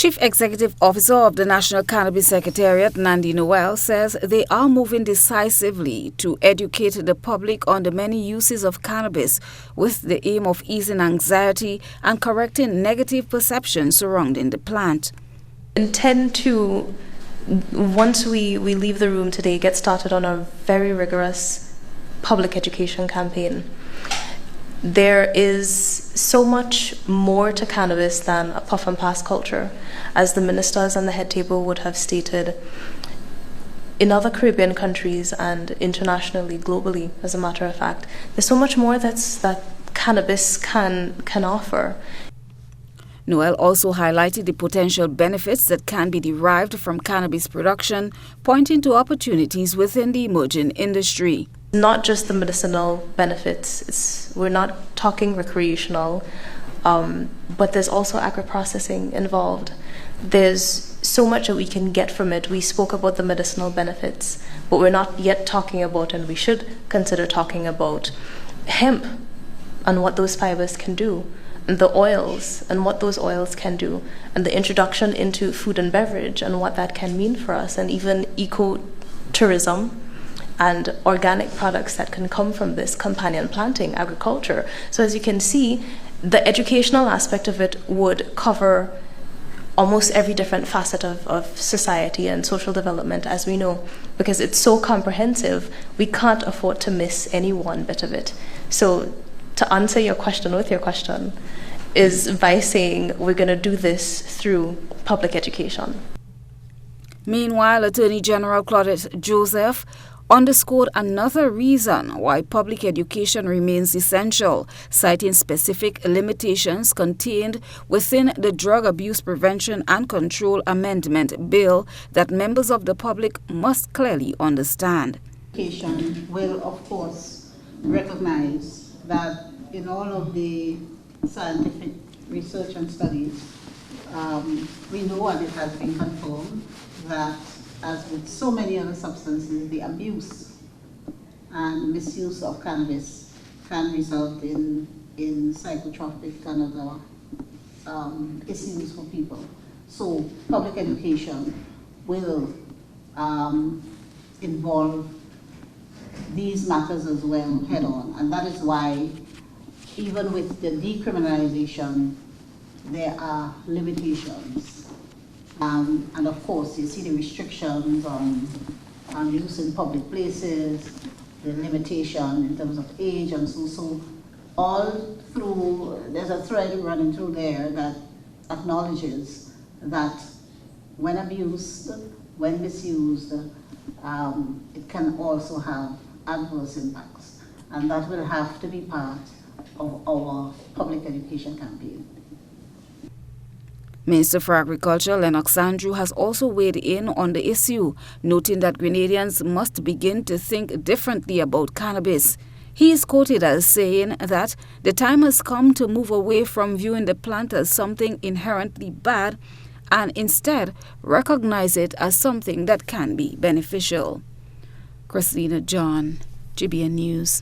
Chief Executive Officer of the National Cannabis Secretariat, Nandi Noel, says they are moving decisively to educate the public on the many uses of cannabis with the aim of easing anxiety and correcting negative perceptions surrounding the plant. Intend to, once we leave the room today, get started on a very rigorous public education campaign. There is so much more to cannabis than a puff and pass culture, as the ministers and the head table would have stated. In other Caribbean countries and internationally, globally, as a matter of fact, there's so much more that cannabis can offer. Noel also highlighted the potential benefits that can be derived from cannabis production, pointing to opportunities within the emerging industry. Not just the medicinal benefits, we're not talking recreational, but there's also agri-processing involved. There's so much that we can get from it. We spoke about the medicinal benefits, but we're not yet talking about, and we should consider talking about, hemp and what those fibers can do, and the oils and what those oils can do, and the introduction into food and beverage and what that can mean for us, and even ecotourism and organic products that can come from this companion planting agriculture. So as you can see, the educational aspect of it would cover almost every different facet of society and social development, as we know, because it's so comprehensive, we can't afford to miss any one bit of it. So to answer your question with your question is by saying we're going to do this through public education. Meanwhile, Attorney General Claudette Joseph underscored another reason why public education remains essential, citing specific limitations contained within the Drug Abuse Prevention and Control Amendment Bill that members of the public must clearly understand. Education will, of course, recognize that in all of the scientific research and studies, we know, and it has been confirmed, that as with so many other substances, the abuse and misuse of cannabis can result in psychotropic and other issues for people. So public education will involve these matters as well head on, and that is why even with the decriminalization, there are limitations. And of course, you see the restrictions on use in public places, the limitation in terms of age and so all through, there's a thread running through there that acknowledges that when abused, when misused, it can also have adverse impacts. And that will have to be part of our public education campaign. Minister for Agriculture Lennox Andrew has also weighed in on the issue, noting that Grenadians must begin to think differently about cannabis. He is quoted as saying that the time has come to move away from viewing the plant as something inherently bad and instead recognize it as something that can be beneficial. Christina John, GBN News.